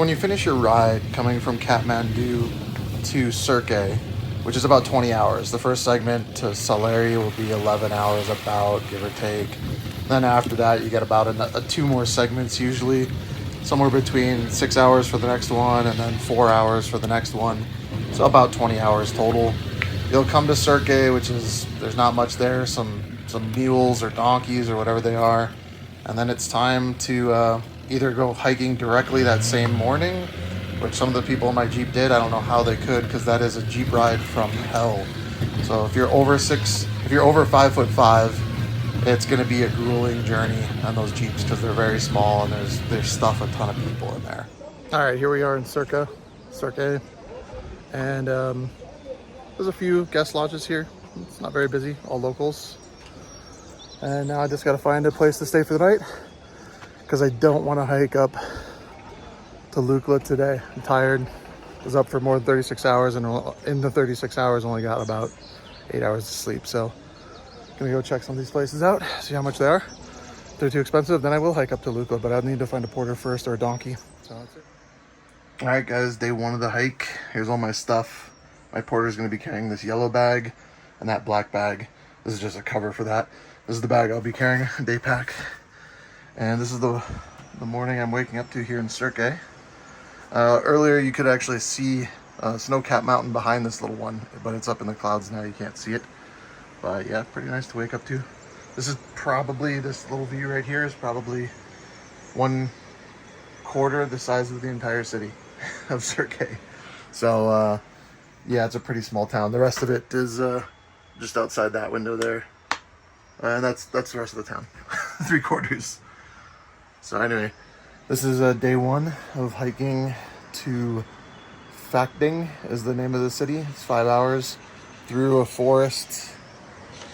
when you finish your ride coming from Kathmandu to Surke, which is about 20 hours, the first segment to Saleri will be 11 hours about, give or take. Then after that, you get about two more segments, usually somewhere between 6 hours for the next one and then 4 hours for the next one. So about 20 hours total. You'll come to Surke, which is, there's not much there, some mules or donkeys or whatever they are. And then it's time to either go hiking directly that same morning, which some of the people in my Jeep did. I don't know how they could, because that is a Jeep ride from hell. So if you're over 5'5", it's going to be a grueling journey on those Jeeps, because they're very small and there's stuff a ton of people in there. All right, here we are in Surke, and there's a few guest lodges here. It's not very busy, all locals. And now I just got to find a place to stay for the night, because I don't want to hike up to Lukla today. I'm tired. I was up for more than 36 hours, and in the 36 hours only got about 8 hours of sleep. So I'm gonna go check some of these places out, see how much they are. If they're too expensive, then I will hike up to Lukla, but I'll need to find a porter first, or a donkey. So that's it. All right, guys, day one of the hike. Here's all my stuff. My porter's gonna be carrying this yellow bag and that black bag. This is just a cover for that. This is the bag I'll be carrying, a day pack. And this is the morning I'm waking up to here in Surke. Earlier you could actually see snow-capped mountain behind this little one, but it's up in the clouds now, you can't see it. But yeah, pretty nice to wake up to. This little view right here is probably 1/4 the size of the entire city of Surke. So yeah, it's a pretty small town. The rest of it is just outside that window there. And that's the rest of the town, 3/4. So anyway, this is day one of hiking to Phakding is the name of the city. It's 5 hours through a forest,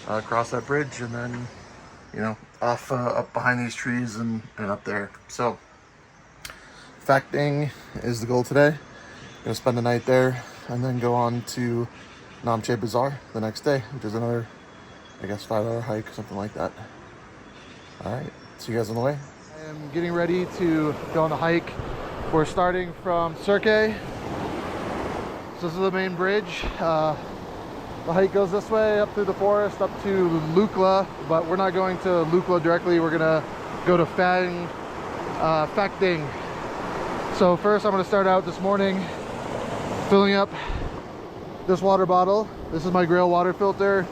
across that bridge, and then, you know, off up behind these trees and up there. So Phakding is the goal today. Gonna spend the night there and then go on to Namche Bazaar the next day, which is another, I guess, 5-hour hike, something like that. All right, see you guys on the way. I am getting ready to go on the hike. We're starting from Surke. So this is the main bridge. The hike goes this way up through the forest up to Lukla, but we're not going to Lukla directly. We're gonna go to Phakding. So first I'm gonna start out this morning filling up this water bottle. This is my Grail water filter.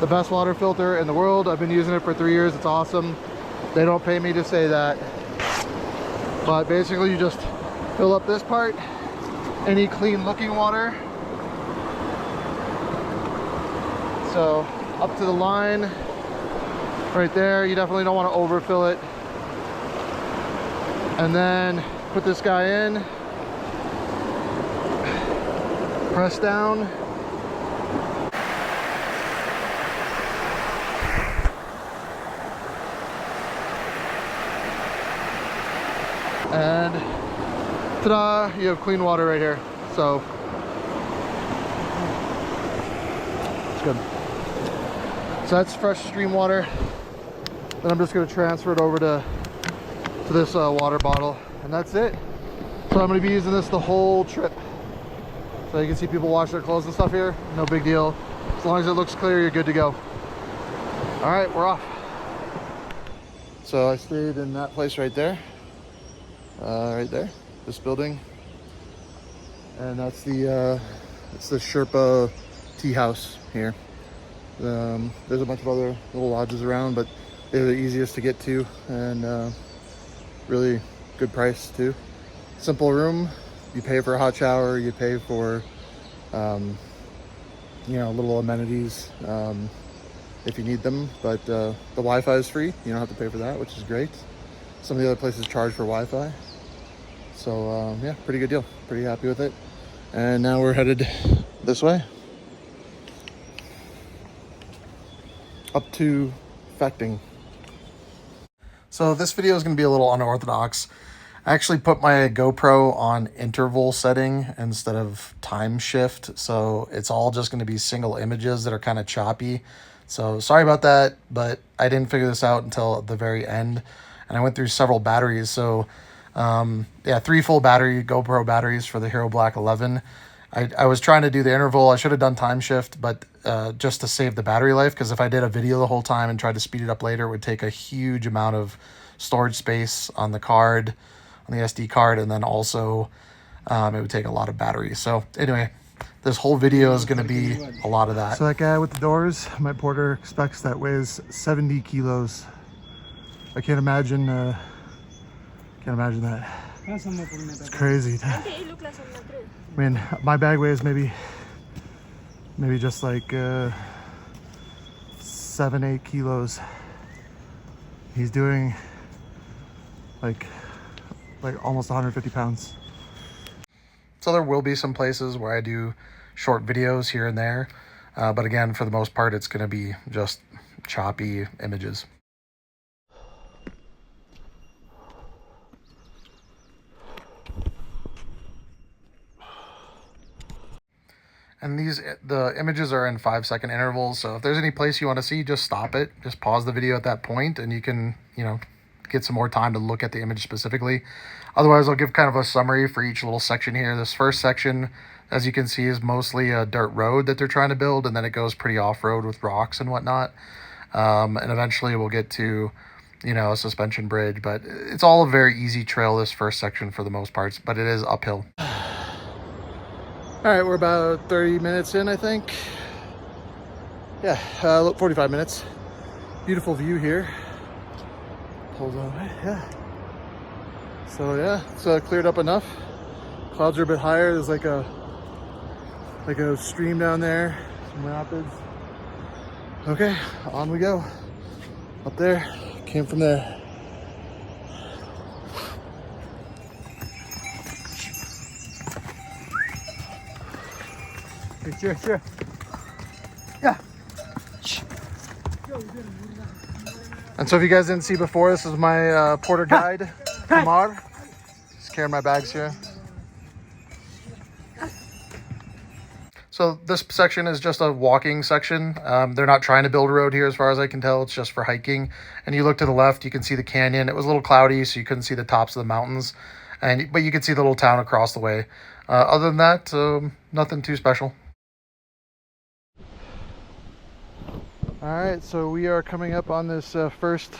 The best water filter in the world. I've been using it for 3 years. It's awesome. They don't pay me to say that. But basically you just fill up this part. Any clean looking water. So up to the line right there. You definitely don't want to overfill it. And then put this guy in. Press down. And ta-da, you have clean water right here. So it's good. So that's fresh stream water. Then I'm just going to transfer it over to this water bottle, and that's it. So I'm going to be using this the whole trip. So you can see people wash their clothes and stuff here. No big deal. As long as it looks clear, you're good to go. All right, we're off. So I stayed in that place right there. Right there, this building, and that's it's the Sherpa tea house here. There's a bunch of other little lodges around, but they're the easiest to get to, and really good price too. Simple room. You pay for a hot shower. You pay for you know, little amenities if you need them, but the Wi-Fi is free. You don't have to pay for that, which is great. Some of the other places charge for Wi-Fi. So yeah, pretty good deal. Pretty happy with it. And now we're headed this way. Up to Phakding. So this video is going to be a little unorthodox. I actually put my GoPro on interval setting instead of time shift. So it's all just going to be single images that are kind of choppy. So sorry about that, but I didn't figure this out until the very end. And I went through several batteries. So Yeah, 3 full battery GoPro batteries for the Hero Black 11. I was trying to do the interval. I should have done time shift, but just to save the battery life, because if I did a video the whole time and tried to speed it up later, it would take a huge amount of storage space on the card, on the SD card, and then also it would take a lot of battery. So anyway, this whole video is going to be a lot of that. So that guy with the doors, my porter expects that weighs 70 kilos. I can't imagine that. It's crazy. I mean, my bag weighs maybe just like 7-8 kilos. He's doing like almost 150 pounds. So there will be some places where I do short videos here and there, but again, for the most part, it's going to be just choppy images. And the images are in 5-second intervals. So if there's any place you want to see, just stop it. Just pause the video at that point and you can, get some more time to look at the image specifically. Otherwise, I'll give kind of a summary for each little section here. This first section, as you can see, is mostly a dirt road that they're trying to build. And then it goes pretty off-road with rocks and whatnot. And eventually we'll get to, a suspension bridge. But it's all a very easy trail, this first section for the most part. But it is uphill. All right, we're about 30 minutes in, I think. Yeah, 45 minutes. Beautiful view here. Hold on, yeah. So yeah, it's cleared up enough. Clouds are a bit higher. There's like a stream down there, some rapids. Okay, on we go. Up there, came from there. Sure. Yeah. And so if you guys didn't see before, this is my porter guide, Kumar. Just carrying my bags here. So this section is just a walking section. They're not trying to build a road here as far as I can tell. It's just for hiking. And you look to the left, you can see the canyon. It was a little cloudy, so you couldn't see the tops of the mountains. But you could see the little town across the way. Other than that, nothing too special. All right, so we are coming up on this first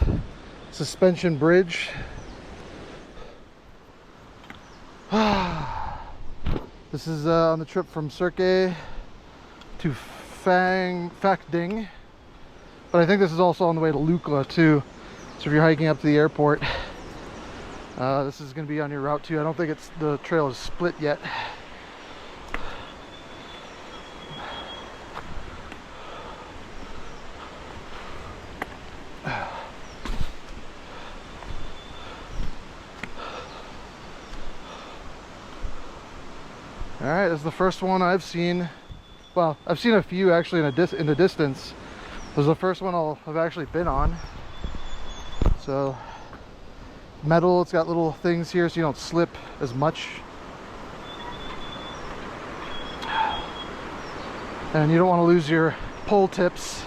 suspension bridge. This is on the trip from Surke to Phakding, but I think this is also on the way to Lukla too. So if you're hiking up to the airport, this is going to be on your route too. I don't think the trail is split yet. All right, this is the first one I've seen. Well, I've seen a few actually in the distance. This is the first one I've actually been on. So, metal, it's got little things here so you don't slip as much. And you don't want to lose your pull tips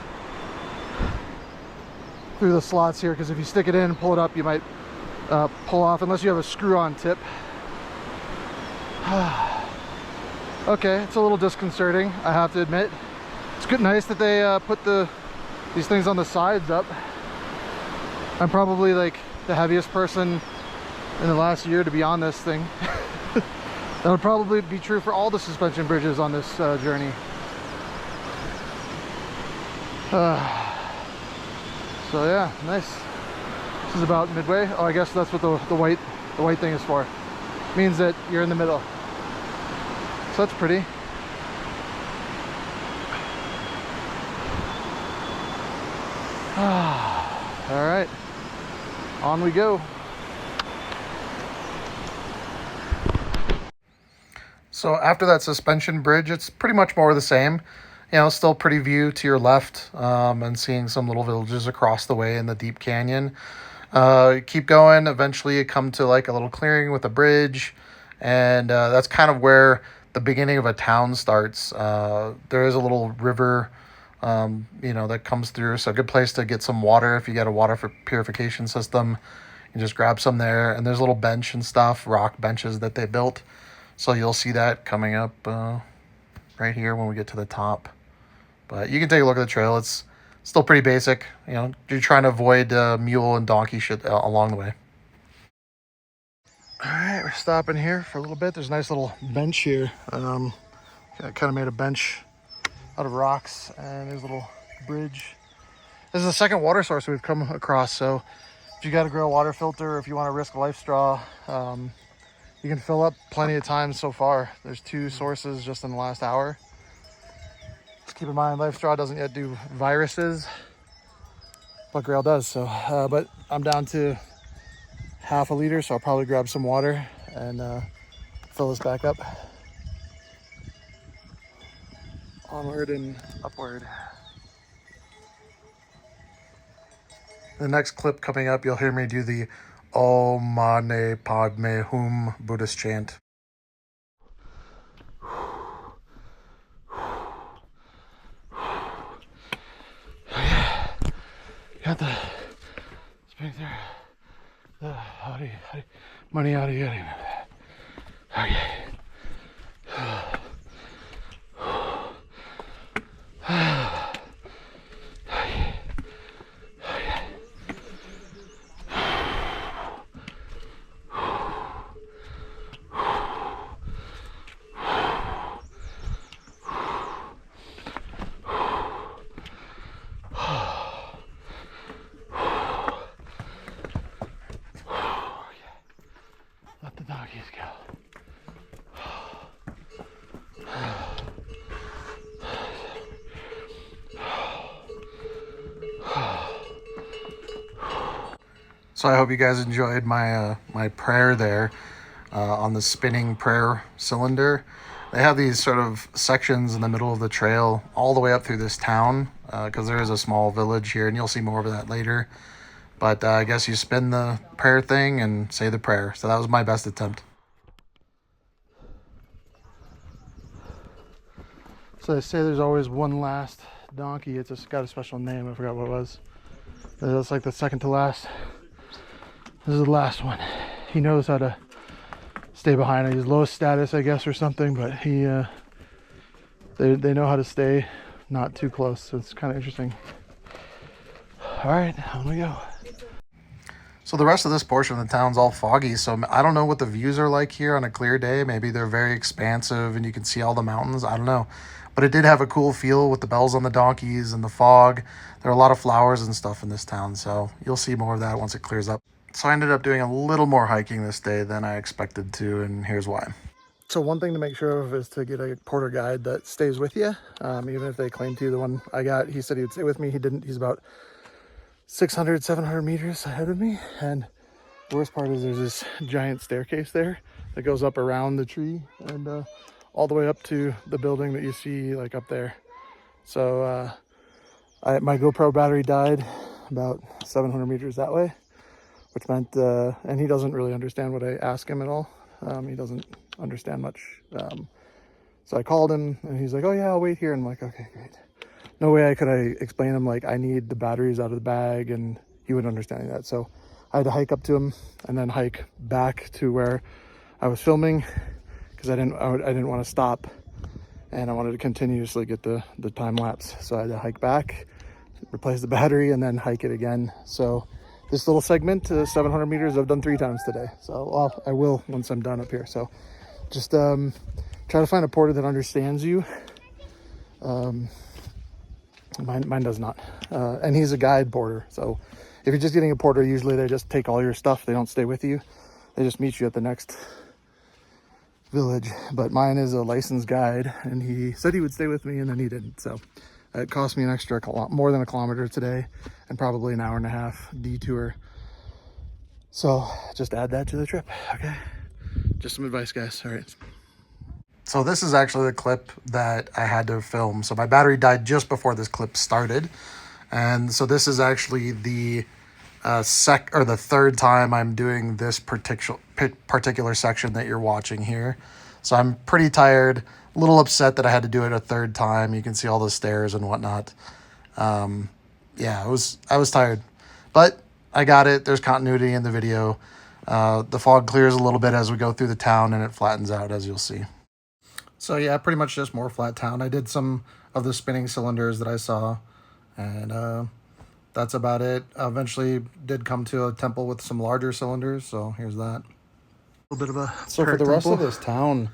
through the slots here, because if you stick it in and pull it up, you might pull off, unless you have a screw-on tip. Okay, it's a little disconcerting, I have to admit. It's nice that they put these things on the sides up. I'm probably like the heaviest person in the last year to be on this thing. That would probably be true for all the suspension bridges on this journey. So yeah, nice. This is about midway. Oh, I guess that's what the white thing is for. It means that you're in the middle. So that's pretty. All right, on we go. So after that suspension bridge, it's pretty much more of the same. Still pretty view to your left, and seeing some little villages across the way in the deep canyon. Keep going. Eventually you come to like a little clearing with a bridge, and that's kind of where the beginning of a town starts. There is a little river, that comes through. So a good place to get some water if you got a water purification system. You just grab some there, and there's a little bench and stuff, rock benches that they built. So you'll see that coming up right here when we get to the top. But you can take a look at the trail. It's still pretty basic. You know, you're trying to avoid mule and donkey shit along the way. All right, we're stopping here for a little bit. There's a nice little bench here. I kind of made a bench out of rocks, and there's a little bridge. This is the second water source we've come across, so if you got to grow a water filter, or if you want to risk a life straw, you can fill up plenty of times so far. There's 2 sources just in the last hour. Just keep in mind, life straw doesn't yet do viruses, but Grail does. So, but I'm down to half a liter, so I'll probably grab some water and fill this back up. Onward and upward. The next clip coming up, you'll hear me do the Om Mani Padme Hum Buddhist chant. Got the spring there. The howdy, money out of you. Okay. Let the doggies go. So I hope you guys enjoyed my my prayer there on the spinning prayer cylinder. They have these sort of sections in the middle of the trail all the way up through this town because there is a small village here, and you'll see more of that later. But I guess you spin the prayer thing and say the prayer. So that was my best attempt. So they say there's always one last donkey. It's just got a special name. I forgot what it was. It's like the second to last. This is the last one. He knows how to stay behind. He's low status, I guess, or something. But he, they know how to stay not too close. So it's kind of interesting. All right, on we go. So the rest of this portion of the town's all foggy, so I don't know what the views are like here on a clear day. Maybe they're very expansive and you can see all the mountains. I don't know. But it did have a cool feel with the bells on the donkeys and the fog. There are a lot of flowers and stuff in this town, so you'll see more of that once it clears up. So I ended up doing a little more hiking this day than I expected to, and here's why. So one thing to make sure of is to get a porter guide that stays with you, even if they claim to. The one I got, he said he would stay with me. He didn't. He's about 600, 700 meters ahead of me. And the worst part is there's this giant staircase there that goes up around the tree and all the way up to the building that you see like up there. So my GoPro battery died about 700 meters that way, which meant, and he doesn't really understand what I ask him at all. He doesn't understand much. So I called him and he's like, oh yeah, I'll wait here. And I'm like, okay, great. No way could I explain to him like I need the batteries out of the bag, and he wouldn't understand that. So I had to hike up to him and then hike back to where I was filming because I didn't want to stop, and I wanted to continuously get the time lapse. So I had to hike back, replace the battery, and then hike it again. So this little segment, 700 meters, I've done 3 times today. So well, I will once I'm done up here. So just try to find a porter that understands you. Mine does not. And he's a guide porter. So if you're just getting a porter, usually they just take all your stuff. They don't stay with you. They just meet you at the next village. But mine is a licensed guide, and he said he would stay with me, and then he didn't. So it cost me an extra more than a kilometer today, and probably an hour and a half detour. So just add that to the trip, okay? Just some advice, guys. All right. So this is actually the clip that I had to film. So my battery died just before this clip started. And so this is actually the the third time I'm doing this particular section that you're watching here. So I'm pretty tired, a little upset that I had to do it a third time. You can see all the stairs and whatnot. Yeah, I was tired, but I got it. There's continuity in the video. The fog clears a little bit as we go through the town, and it flattens out, as you'll see. So yeah, pretty much just more flat town. I did some of the spinning cylinders that I saw, and that's about it. Eventually did come to a temple with some larger cylinders, so here's that. A little bit of a so for the rest of this town,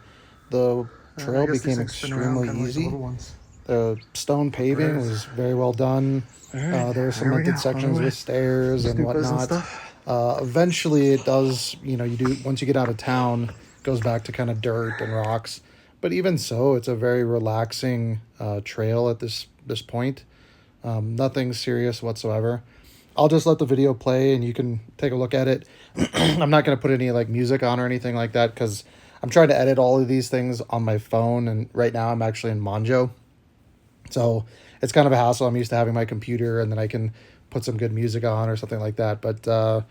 the trail became extremely easy. Like the stone paving was very well done. Right, there were cemented sections with stairs and whatnot. Eventually it does, you know, once you get out of town, it goes back to kind of dirt and rocks. But even so, it's a very relaxing trail at this point. Nothing serious whatsoever. I'll just let the video play and you can take a look at it. I'm not going to put any like music on or anything like that because I'm trying to edit all of these things on my phone, and right now I'm actually in Monjo. So it's kind of a hassle. I'm used to having my computer and then I can put some good music on or something like that. But I'll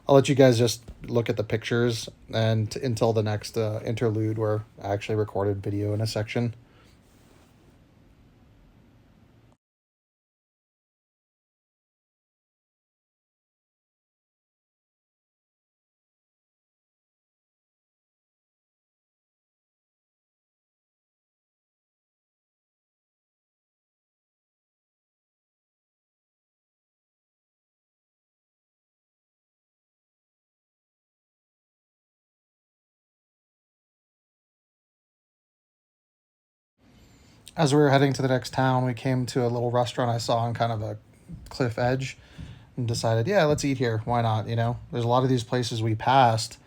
let you guys just look at the pictures and until the next interlude where I actually recorded video in a section. As we were heading to the next town, we came to a little restaurant I saw on kind of a cliff edge and decided, yeah, let's eat here. Why not? You know, there's a lot of these places we passed,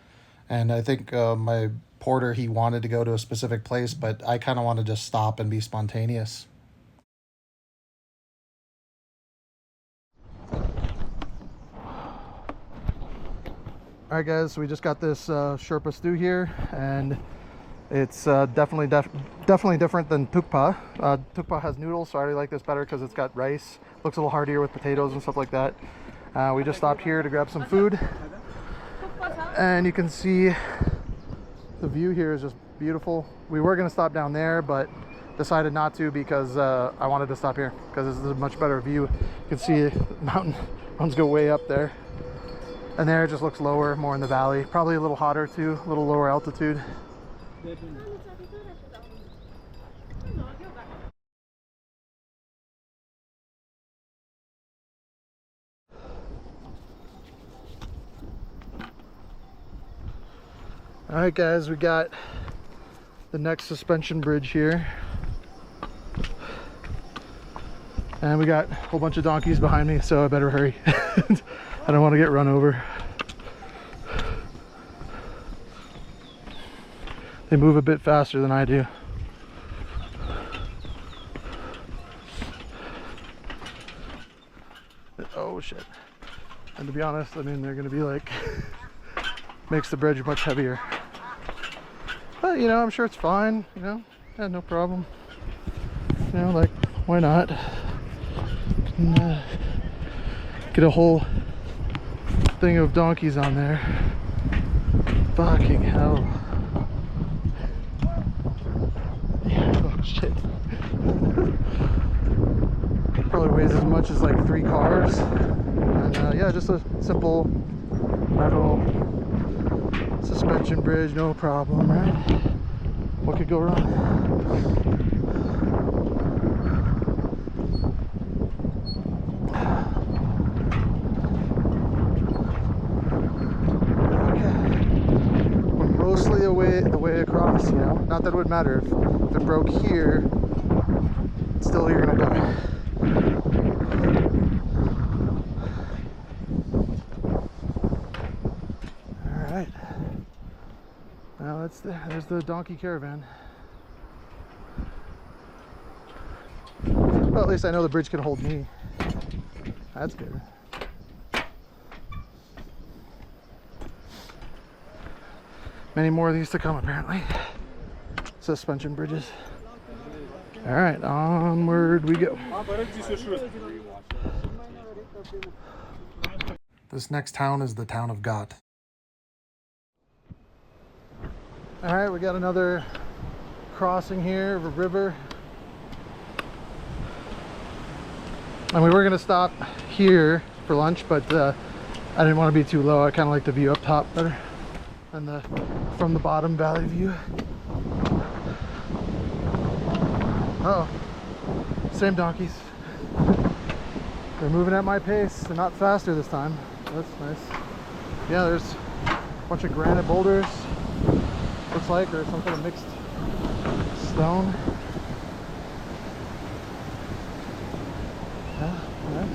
and I think my porter, he wanted to go to a specific place, but I kind of want to just stop and be spontaneous. All right, guys, so we just got this Sherpa stew here, and it's definitely different than Thukpa. Thukpa has noodles, so I really like this better because it's got rice. Looks a little heartier with potatoes and stuff like that. We just stopped here to grab some food, and you can see the view here is just beautiful. We were going to stop down there, but decided not to because I wanted to stop here because this is a much better view. You can see the mountains go way up there, and there it just looks lower, more in the valley. Probably a little hotter too, a little lower altitude. All right, guys, we got the next suspension bridge here, and we got a whole bunch of donkeys behind me, so I better hurry. I don't want to get run over. They move a bit faster than I do. Oh shit. And to be honest, I mean, they're gonna be like, makes the bridge much heavier. But you know, I'm sure it's fine, you know, yeah, no problem. You know, like, why not? Can, get a whole thing of donkeys on there. Fucking hell. Oh shit. Probably weighs as much as like 3 cars. And yeah, just a simple metal suspension bridge, no problem, right? What could go wrong? The way across, you know, not that it would matter if it broke here, still you're gonna die. All right, now there's the donkey caravan. Well, at least I know the bridge can hold me. That's good. Many more of these to come, apparently. Suspension bridges. All right, onward we go. This next town is the town of Ghat. All right, we got another crossing here of a river. And we were gonna stop here for lunch, but I didn't want to be too low. I kind of like the view up top better than the from the bottom valley view. Uh oh, same donkeys. They're moving at my pace. They're not faster this time. That's nice. Yeah, there's a bunch of granite boulders. Looks like, or some kind of mixed stone. Yeah, nice.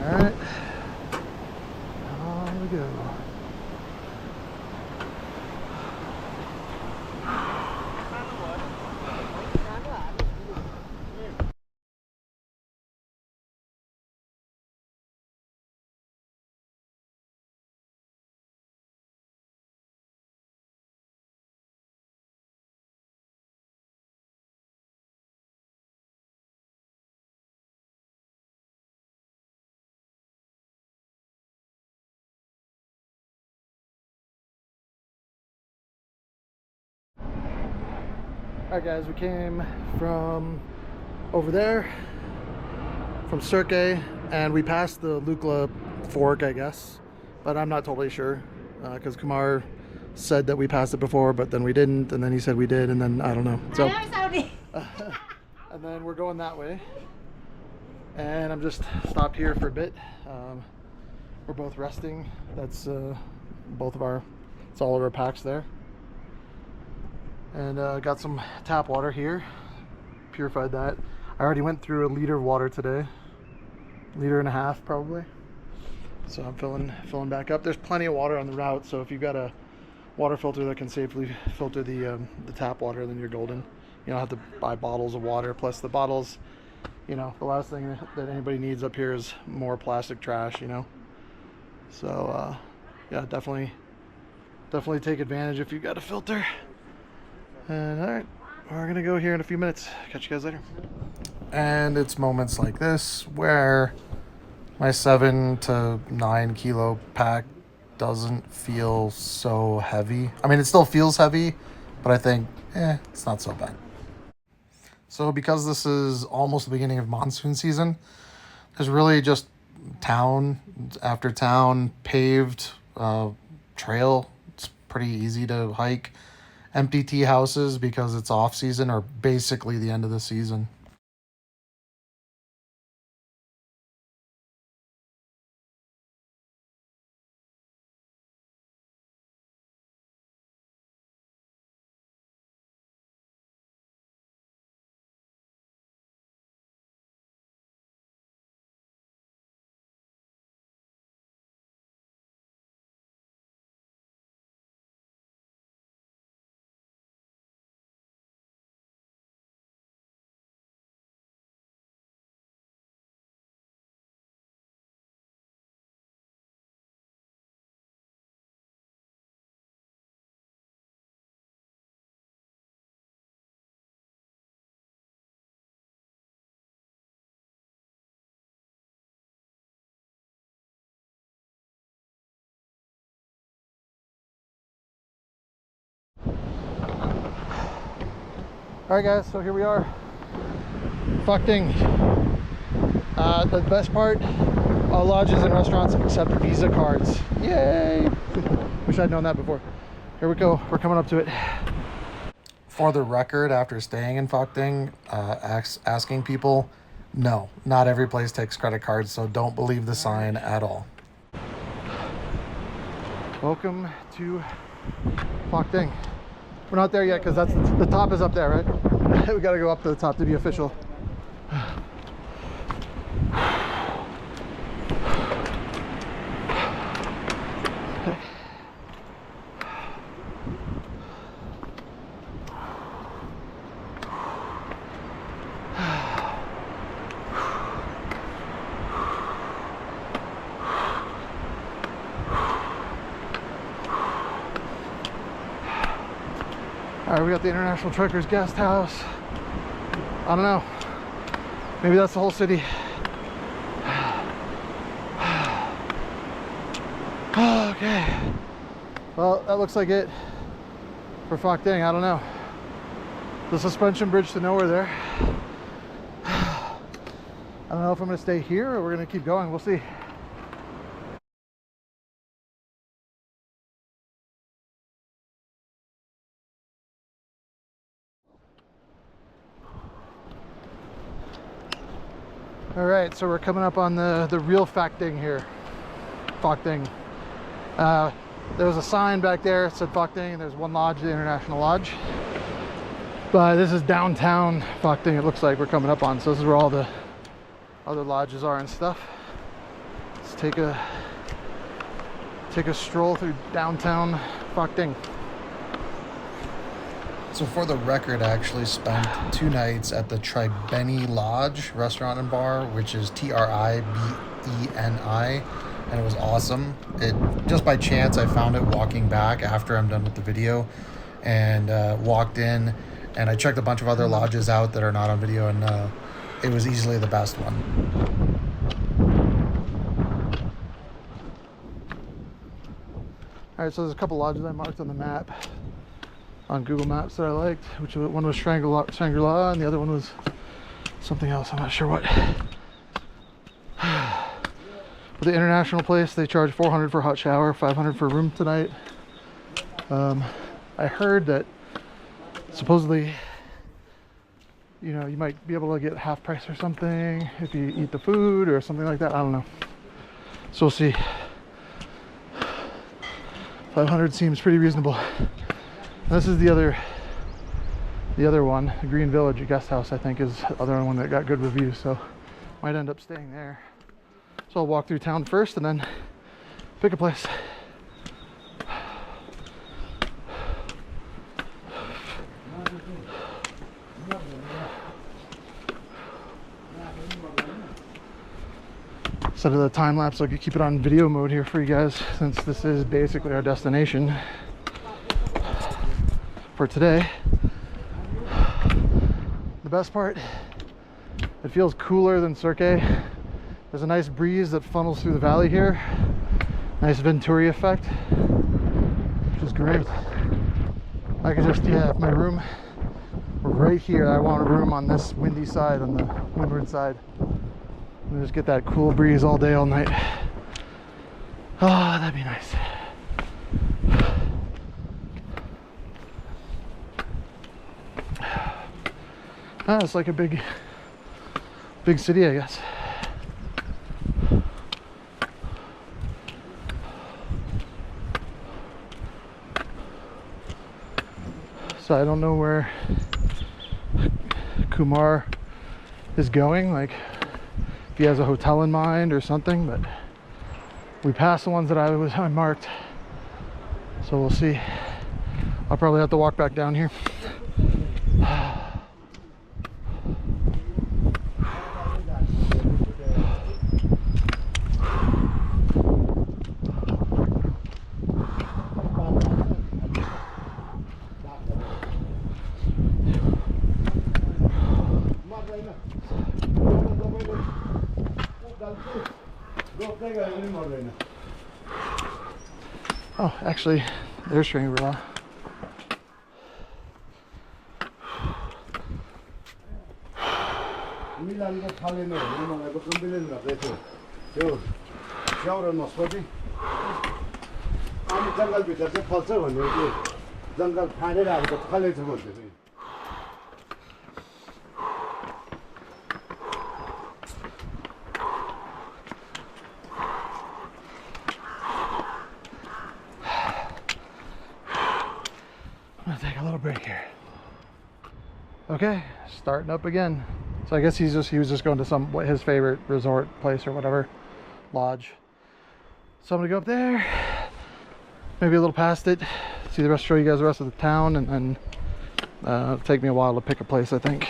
All right, on we go. Alright guys, we came from over there, from Surke, and we passed the Lukla fork, I guess, but I'm not totally sure, because Kumar said that we passed it before, but then we didn't, and then he said we did, and then I don't know. So, and then we're going that way, and I'm just stopped here for a bit. We're both resting. That's both of our, it's all of our packs there. And got some tap water here, purified that. I already went through a liter of water today, 1.5 liters probably. So I'm filling back up. There's plenty of water on the route, so if you've got a water filter that can safely filter the tap water, then you're golden. You don't have to buy bottles of water. Plus the bottles, you know, the last thing that anybody needs up here is more plastic trash, you know. So yeah, definitely take advantage if you've got a filter. And all right, we're gonna go here in a few minutes. Catch you guys later. And it's moments like this where my 7 to 9 kilo pack doesn't feel so heavy. I mean, it still feels heavy, but I think, it's not so bad. So because this is almost the beginning of monsoon season, there's really just town after town, paved trail. It's pretty easy to hike. Empty tea houses, because it's off season, or basically the end of the season. All right guys, so here we are, Phakding. The best part, all lodges and restaurants accept Visa cards. Yay! Wish I'd known that before. Here we go, we're coming up to it. For the record, after staying in Phakding, asking people, no, not every place takes credit cards, so don't believe the sign at all. Welcome to Phakding. We're not there yet because that's the top is up there, right? We gotta go up to the top to be official. All right, we got the International Truckers Guest House. I don't know. Maybe that's the whole city. Okay. Well, that looks like it for Phakding. I don't know. The suspension bridge to nowhere there. I don't know if I'm gonna stay here or we're gonna keep going. We'll see. right, so we're coming up on the real Phakding here. Phakding. There was a sign back there that said Phakding, and there's one lodge, the International Lodge. But this is downtown Phakding, it looks like we're coming up on. So this is where all the other lodges are and stuff. Let's take a stroll through downtown Phakding. So for the record, I actually spent 2 nights at the Tribeni Lodge restaurant and bar, which is Tribeni, and it was awesome. It just by chance I found it walking back after I'm done with the video, and walked in, and I checked a bunch of other lodges out that are not on video, and it was easily the best one. All right, so there's a couple lodges I marked on the map, on Google Maps, that I liked. Which one was Shangri-La, and the other one was something else. I'm not sure what. For the international place, they charge $400 for a hot shower, $500 for a room tonight. I heard that supposedly, you know, you might be able to get half price or something if you eat the food or something like that. I don't know. So we'll see. 500 seems pretty reasonable. And this is the other one, the Green Village Guest House, I think, is the other one that got good reviews. So might end up staying there. So I'll walk through town first and then pick a place. Instead of the time lapse, I could keep it on video mode here for you guys, since this is basically our destination for today. The best part, it feels cooler than Surke. There's a nice breeze that funnels through the valley here. Nice Venturi effect, which is great. I could just, yeah, my room right here. I want a room on this windy side, on the windward side. And just get that cool breeze all day, all night. Oh, that'd be nice. Ah, it's like a big city, I guess. So I don't know where Kumar is going, like if he has a hotel in mind or something, but we passed the ones that I marked, so we'll see. I'll probably have to walk back down here. Oh, actually, there's Shangri-La. I'm gonna take a little break here. Okay, starting up again. So I guess he was just going to his favorite resort place or whatever, lodge. So I'm gonna go up there, maybe a little past it, see the rest, show you guys the rest of the town, and then it'll take me a while to pick a place, I think.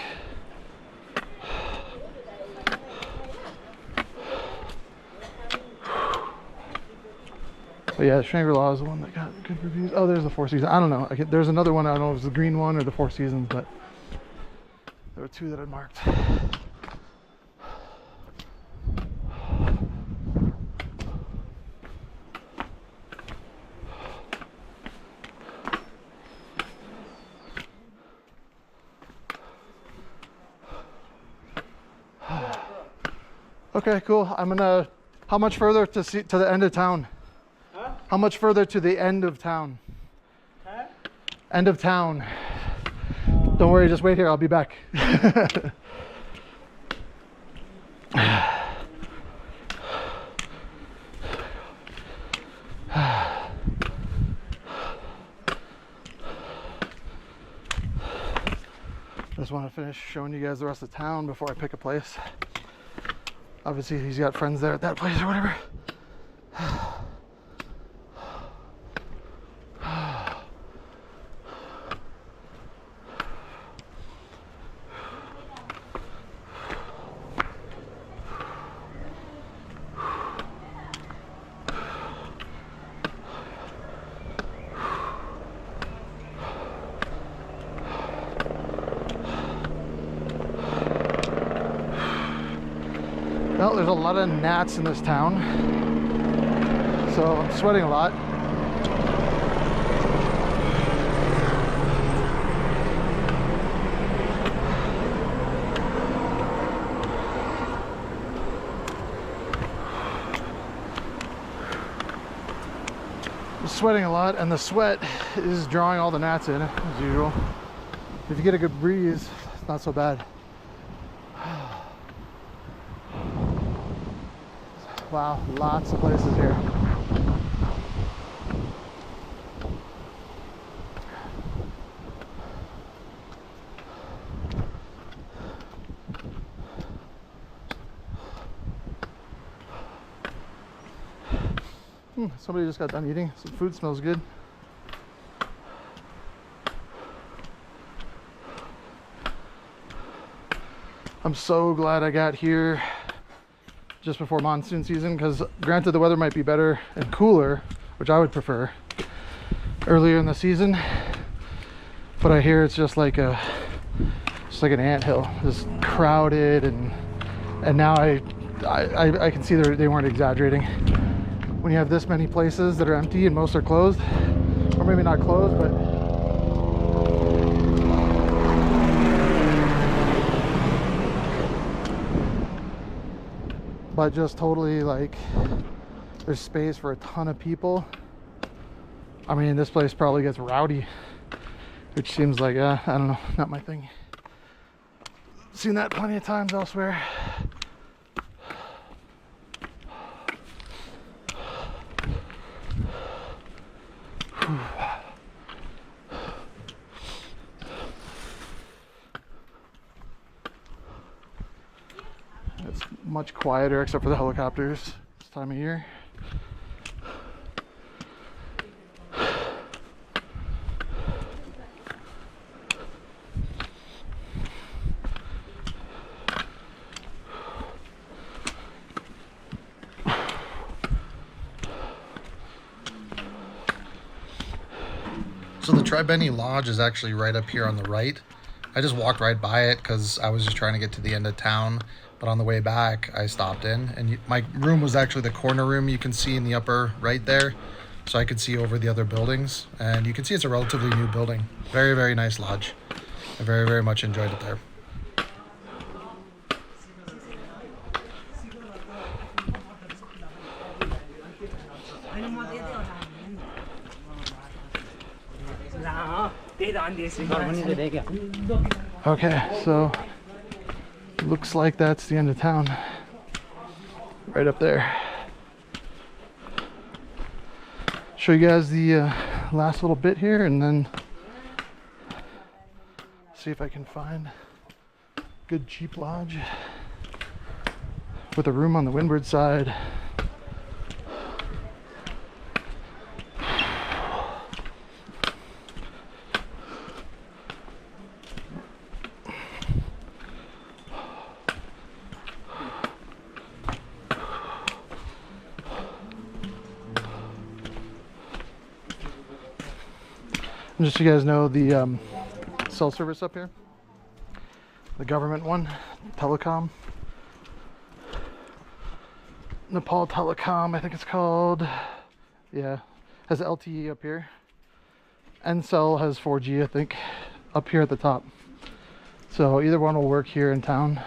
But yeah, Shangri-La is the one that got good reviews. Oh, there's the Four Seasons. I don't know. There's another one. I don't know if it's the green one or the Four Seasons, but there were 2 that I marked. Okay, cool. I'm gonna. How much further to the end of town? Huh? How much further to the end of town? Huh? End of town. Don't worry, just wait here. I'll be back. just want to finish showing you guys the rest of town before I pick a place. Obviously, he's got friends there at that place or whatever. Well, there's a lot of gnats in this town, so I'm sweating a lot. I'm sweating a lot, and the sweat is drawing all the gnats in, as usual. If you get a good breeze, it's not so bad. Wow, lots of places here. Somebody just got done eating. Some food smells good. I'm so glad I got here just before monsoon season, because granted the weather might be better and cooler, which I would prefer, earlier in the season, but I hear it's just like an anthill, just crowded, and now I can see they weren't exaggerating. When you have this many places that are empty and most are closed, or maybe not closed, but just totally like there's space for a ton of people. I mean, this place probably gets rowdy, which seems like, I don't know, not my thing. Seen that plenty of times elsewhere. It's much quieter except for the helicopters this time of year. So the Tribeni Lodge is actually right up here on the right. I just walked right by it because I was just trying to get to the end of town. But on the way back, I stopped in. And my room was actually the corner room you can see in the upper right there. So I could see over the other buildings. And you can see it's a relatively new building. Very, very nice lodge. I very, very much enjoyed it there. Okay, so looks like that's the end of town. Right up there. Show you guys the last little bit here and then see if I can find a good cheap lodge with a room on the windward side. And just so you guys know, the cell service up here, the government one, telecom, Nepal Telecom, I think it's called, yeah, has LTE up here. Ncell has 4G, I think, up here at the top. So either one will work here in town.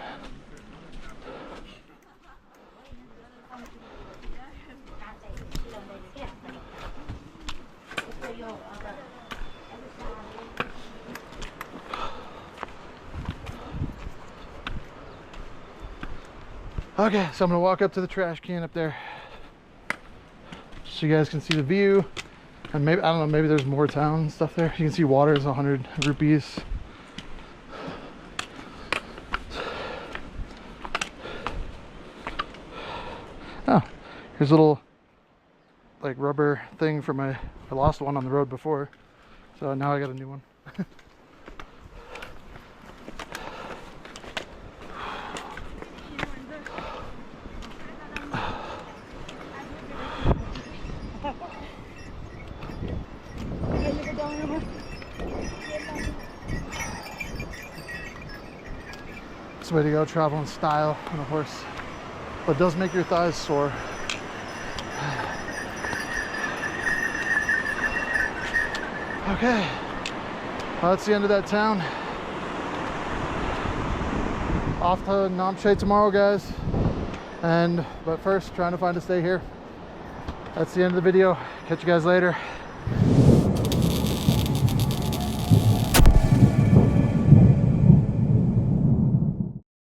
Okay, so I'm gonna walk up to the trash can up there so you guys can see the view, and maybe, I don't know, maybe there's more town stuff there. You can see water is 100 rupees. Oh, here's a little like rubber thing for I lost one on the road before, so now I got a new one. It's the way to go, travel in style on a horse, but it does make your thighs sore. Okay, well, that's the end of that town. Off to Namche tomorrow, guys. But first, trying to find a stay here. That's the end of the video. Catch you guys later.